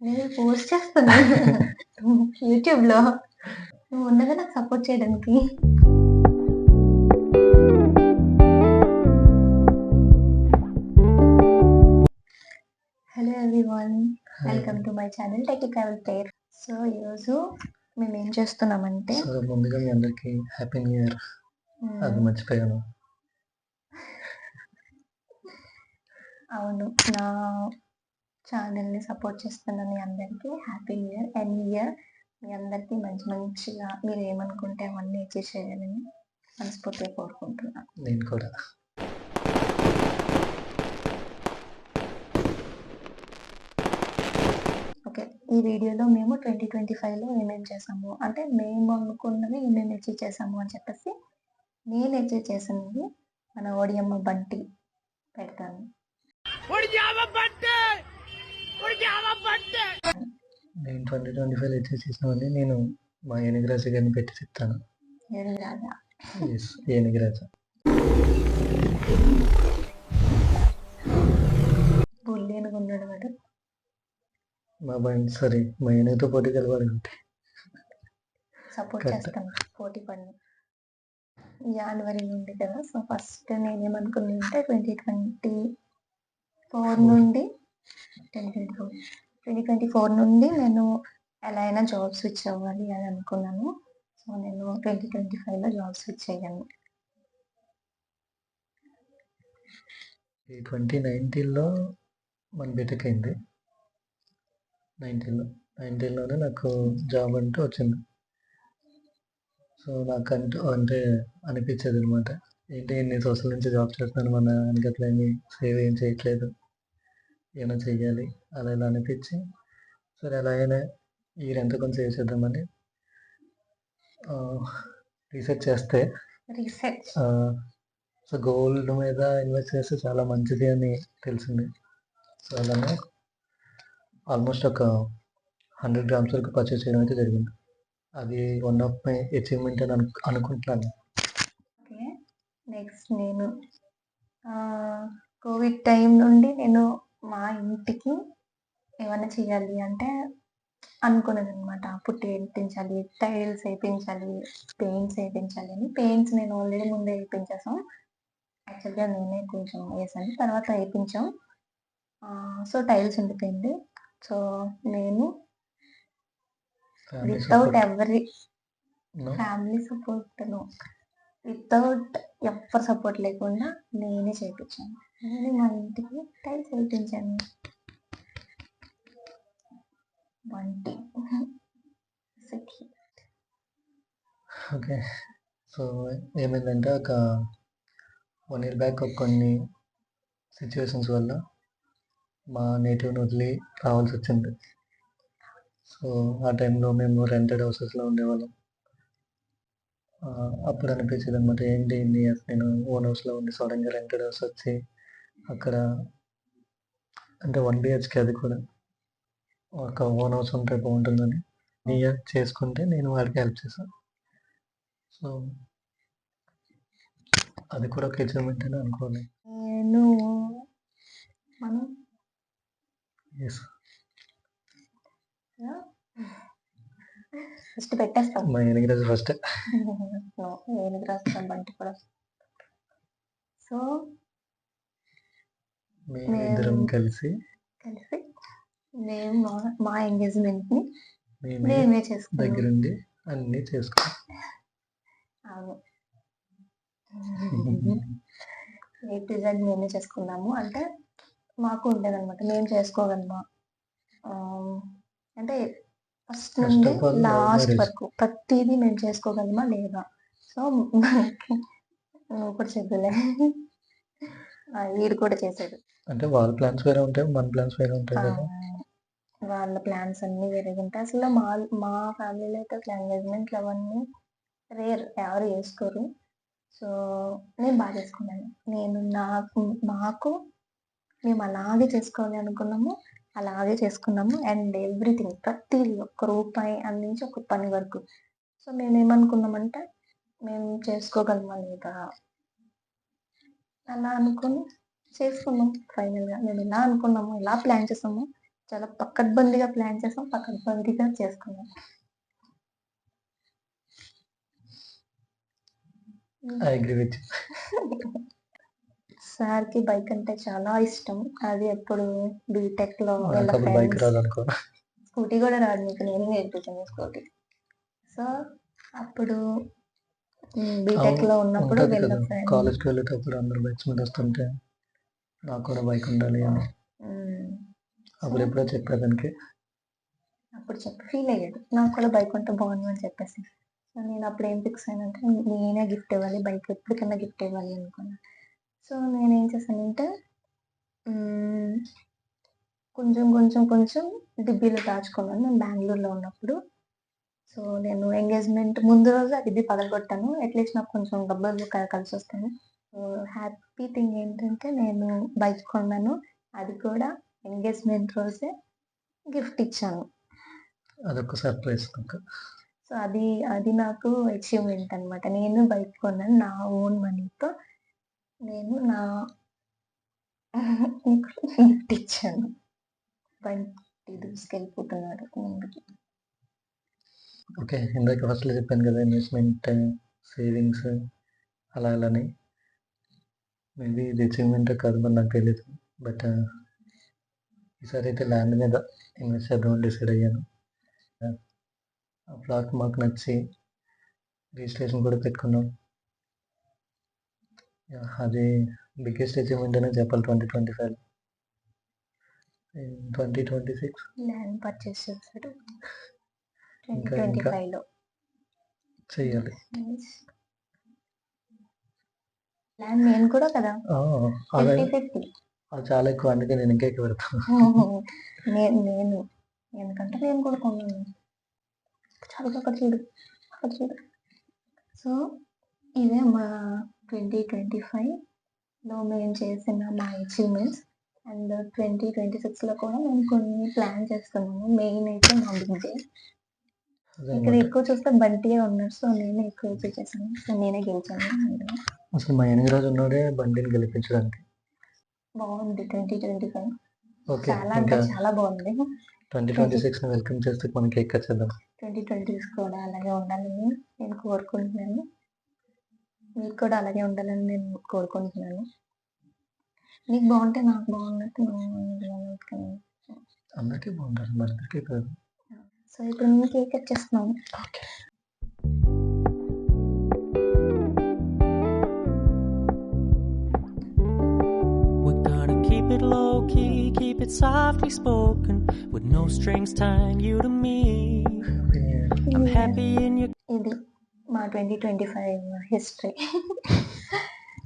నేను పోస్ట్ చేస్తున్నా యూట్యూబ్‌లో. నువ్వు ఉండగా నాకు సపోర్ట్ చేయడానికి. Hello everyone. Welcome to my channel tech travel pair. So ఈరోజు మేమేం చేస్తున్నామంటే సో ముందుగా మీ అందరికి హ్యాపీ న్యూ ఇయర్. అది మర్చిపోయాను. అవును, నా ఛానల్ని సపోర్ట్ చేస్తున్న మీ అందరికీ happy new year. And year మీ అందరికీ మంచిగా మీరు ఏమనుకుంటే అవన్నీ అచీవ్ చేయాలని మనస్ఫూర్తిగా కోరుకుంటున్నాను. నేను కూడా. ఓకే, ఈ వీడియోలో మేము 2025లో ఏమేమి చేసాము అంటే మేము అనుకున్నవి ఏమేమి అచీవ్ చేసాము అని చెప్పేసి నేను అచీవ్ చేసినవి మన ఓడియమ్మ బంటి పెడతాను. నేను 2025 అచీవ్ చేసినవన్నీ నేను మా ఏనుగురాజు గారిని పెట్టి చెప్తాను. ఏనుగురాజా బుల్లి అనుకున్నాడు వాడు. మా బండి సారీ మా ఏనుగుతో పోటీ కలవాడు. సపోర్ట్ చేస్తాను, పోటీ పడిన జనవరి నుండి కదా. సో ఫస్ట్ నేనేమనుకున్నా అంటే 2024 నుండి నేను ఎలా అయినా జాబ్ స్విచ్ అవ్వాలి అని అనుకున్నాను. సో నేను 2025లో జాబ్ స్విచ్ అయ్యాను. 2019లో మన బీటెక్ అయింది. 19లోనే నాకు జాబ్ అంటూ వచ్చింది. సో నాకంటూ అంటే అనిపించేది అనమాట, ఏంటి ఇన్ని సంవత్సరాల నుంచి జాబ్ చేస్తున్నాను, మన వెనకట్లేమి సేవ్ ఏం చేయట్లేదు, ఏమైనా చెయ్యాలి అలా ఇలా అనిపించి సరే ఎలా అయినా ఈ ఎంత కొంచెం సేవ్ చేద్దామని రీసెర్చ్ చేస్తే సో గోల్డ్ మీద ఇన్వెస్ట్ చేస్తే చాలా మంచిది అని తెలిసింది. సో అలానే ఆల్మోస్ట్ ఒక 100 గ్రామ్స్ వరకు పర్చేస్ చేయడం అయితే జరిగింది. అది వన్ ఆఫ్ మై అచీవ్మెంట్ అని అనుకుంటున్నాను. ఓకే, నెక్స్ట్ నేను కోవిడ్ టైం నుండి నేను మా ఇంటికి ఏమైనా చేయాలి అంటే అనుకున్నది అనమాట. పుట్టి వేయించాలి, టైల్స్ వేయించాలి, పెయింట్స్ వేయించాలి అని. పెయింట్స్ నేను ఆల్రెడీ ముందే వేయించేసాం. యాక్చువల్గా నేనే కొంచెం వేసాను, తర్వాత వేయించాం. సో టైల్స్ ఉండిపోయింది. సో నేను వితౌట్ ఎవరి ఫ్యామిలీ సపోర్ట్ వితౌట్ ఎవరి సపోర్ట్ లేకుండా నేనే చేయించాను. నేను మా ఇంటికి టైల్స్ వేయించాను. బంటి ఓకే, సో ఏమైందంటే ఒక 1 year బ్యాక్ కొన్ని సిచ్యువేషన్స్ వల్ల మా నేటివ్ని వదిలి రావాల్సి వచ్చింది. సో ఆ టైంలో మేము రెంటెడ్ హౌసెస్లో ఉండేవాళ్ళం. అప్పుడు అనిపించేది అనమాట, ఏంటి ఇన్ని ఇయర్స్ నేను ఓన్ హౌస్లో ఉండి సడన్గా రెంటెడ్ హౌస్ వచ్చి అక్కడ అంటే 1 BHK, అది కూడా ఒక ఓన్ హౌస్ ఉంటే బాగుంటుందని ఇయర్ చేసుకుంటే నేను వాడికి హెల్ప్ చేశాను. సో అది కూడా ఒక అచీవ్మెంట్ అని అనుకోవాలి. నేను మనం ఫస్ట్ పెట్టేస్తాం. మా ఏనుగురాజు ఫస్ట్. ఏనుగురాజు బంటి కూడా. సో మేమిద్దరం కలిసి మేము మా ఎంగేజ్మెంట్ని మేమే చేసుకున్నాం. దగ్గరుండి అన్నీ చేసుకున్నాం. అవును, ఏ టు జెడ్ మేమే చేసుకున్నాము. అంటే మాకు ఉండేదన్నమాట, మేము చేసుకోగలమా అంటే ఫస్ట్ నుండి లాస్ట్ వరకు ప్రతిదీ మేము చేసుకోగలమా లేదా. సో నువ్వు కూడా చెప్పులే, వీడు కూడా చేశాడు. అంటే వాళ్ళ ప్లాన్స్ వేరే ఉంటాయి, మన ప్లాన్స్ వేరే ఉంటాయి కదా. వాళ్ళ ప్లాన్స్ అన్నీ వేరేగా ఉంటాయి. అసలు మా ఫ్యామిలీలో అయితే అసలు ఎంగేజ్మెంట్లు అవన్నీ రేర్, ఎవరు చేసుకోరు. సో నేను బాగా చేసుకున్నాను. నేను మాకు మేము అలాగే చేసుకోవాలి అనుకున్నాము, అలాగే చేసుకున్నాము. అండ్ ఎవ్రీథింగ్ ప్రతిదీ, ఒక్క రూపాయి అందించి ఒక పని వరకు. సో మేమేమనుకున్నామంటే మేము చేసుకోగలమా లేదా అలా అనుకుని చేసుకున్నాం. ఫైనల్గా మేము ఎలా అనుకున్నాము, ఎలా ప్లాన్ చేసామో చాలా పకడ్బందీగా ప్లాన్ చేసాం. పకడ్బందీగా చేసుకున్నాం. I agree with you. సార్‌కి బైక్ అంటే చాలా ఇష్టం. అది ఎప్పుడు బీటెక్‌లో వీళ్ళ నాకప్పుడు బైక్ ఫ్రెండ్స్ రాదనుకో. స్కూటీ గూడా రాదు నీకు. నేనే నేర్పించాను స్కూటీ. సో, అప్పుడు అవును. బీటెక్‌లో ఉన్నప్పుడు ఉంటది వీళ్ళ కదా! ఫ్రెండ్ కాలేజ్‌కి వెళ్ళేటప్పుడు అందరూ బైక్స్ మీద వస్తుంటే, నాకు కూడా బైక్ ఉండాలి అని. హ్మ్. సో, అప్పుడెప్పుడో చెప్పా తనకి. అప్పుడు చెప్పి ఫీల్ అయ్యాడు. నాకు కూడా బైక్ ఉంటే బావుండు అని చెప్పేసి. సో, నేను అప్పుడు ఏం ఫిక్స్ అయ్యానంటే నేనే గిఫ్ట్ ఇవ్వాలి. బైక్ ఎప్పటికైనా గిఫ్ట్ ఇవ్వాలి అనుకున్నా. సో, నేనేం చేశానంటే హ్మ్. కొంచెం డిబ్బీలో దాచుకున్నాను. నేను బెంగుళూరులో ఉన్నప్పుడు. సో, నేను ఎంగేజ్‌మెంట్ ముందు రోజు ఆ డిబ్బీ పగలగొట్టాను. అట్‌లీస్ట్ నాకు కొంచెం డబ్బులు కలిసొస్తాయి. సో, హ్యాపీ థింగ్ ఏంటంటే నేను బైక్ కొన్నాను. అది కూడా ఎంగేజ్‌మెంట్ రోజే గిఫ్ట్ ఇచ్చాను. అదొక సర్ప్రైజ్ నాకు. సో, అది నాకు అచీవ్‌మెంట్ అనమాట. నేను బైక్ కొన్నాను. నా ఓన్ మనీతో నేను నా గిఫ్ట్ ఇచ్చాను. బంటి దూసుకెళ్ళిపోతున్నాడు ముందుకి. ఓకే. ఇందాక ఫస్ట్‌లో చెప్పాను కదా! ఇన్వెస్ట్‌మెంట్, సేవింగ్స్ అలా అలా అని. మేబీ ఇది అచీవ్‌మెంటో కాదో మరి నాకు తెలీదు. బట్ ఈసారైతే ల్యాండ్ మీద ఇన్వెస్ట్ చేద్దామని డిసైడ్ అయ్యాను. ఆ ప్లాట్ మాకు నచ్చి రిజిస్ట్రేషన్ కూడా పెట్టుకున్నాం. యాహ్! అది బిగ్గెస్ట్ అచీవ్‌మెంట్ అనే చెప్పాలి 2025లో. ఇన్ 2026 ల్యాండ్ పర్చేస్ చేశాడు ఇంకా 2025లో. చెయ్యాలి. నైస్. ల్యాండ్ నేను కూడా కదా! ఆ! అదే 50-50. అది చాలా ఎక్కువ. అందుకే నేను ఇంకా ఎక్కువ పెడతాను. నేను ఎందుకంటే నేను కూడా కొన్నాను. చాలు అక్కడ చూడు. అక్కడ చూడు. సో, ఇవే మా 2025లో మేము చేసిన మా అచీవ్‌మెంట్స్. అండ్ 2026లో కూడా మేము కొన్ని ప్లాన్ చేస్తున్నాము. మెయిన్ అయితే మా బర్త్‌డే. ఇక్కడ అదనమాట. ఎక్కువ చూస్తే బంటియే ఉన్నాడు. సో, నేనే ఎక్కువ చేశాను. సో, నేనే గెలిచాను అందులో. అసలు మా ఎనిమిది ఉన్నోడే బండిని గెలిపించడానికి. బావుంది 2025. ఓకే. చాలా అంటే ఇంకా చాలా బావుంది. 2026ని వెల్కమ్ చేస్తూ మనం కేక్ కట్ చేద్దాం. 2026 కూడా అలాగే ఉండాలని నేను కోరుకుంటున్నాను. మీకు కూడా అలాగే ఉండాలని నేను కోరుకుంటున్నాను. నీకు బావుంటే నాకు బావున్నట్టు అందరికీ బాగుండాలి. మనందరికీ కాదు. సో, ఇప్పుడు మేము కేక్ కట్ చేస్తున్నాము. Okay. We're gonna keep it low key, keep it softly spoken, with no strings tying you to me. I'm happy in your ఇది మా 2025 హిస్టరీ.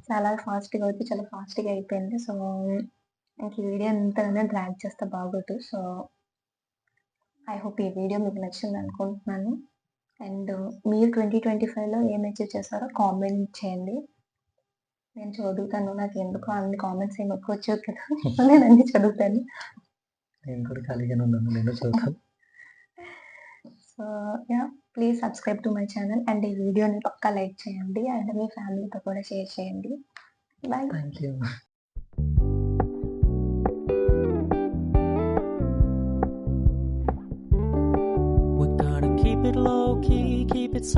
చాలా ఫాస్ట్‌గా వచ్చి చాలా ఫాస్ట్‌గా అయిపోయింది. సో, ఇంక ఈ వీడియో ఇంతగానే డ్రాగ్ చేస్తే బాగోదు. సో, ఐ హోప్ ఈ వీడియో మీకు నచ్చిందనుకుంటున్నాను. అండ్ మీరు 2025లో ఏం అచీవ్ చేశారో కామెంట్ చేయండి. నేను చదువుతాను. నాకెందుకో అన్ని కామెంట్స్ ఏమి ఎక్కువ వచ్చేవి కదా! సో, నేను అన్నీ చదువుతాను. నేను కూడా ఖాళీగానే ఉన్నాను. నేను చదువుతాను. So, yeah! Please subscribe to my channel and ఈ వీడియోని పక్కా లైక్ చేయండి. అండ్ మీ ఫ్యామిలీతో కూడా షేర్ చేయండి. Bye. Thank you. We're gonna keep it low key, keep it soft.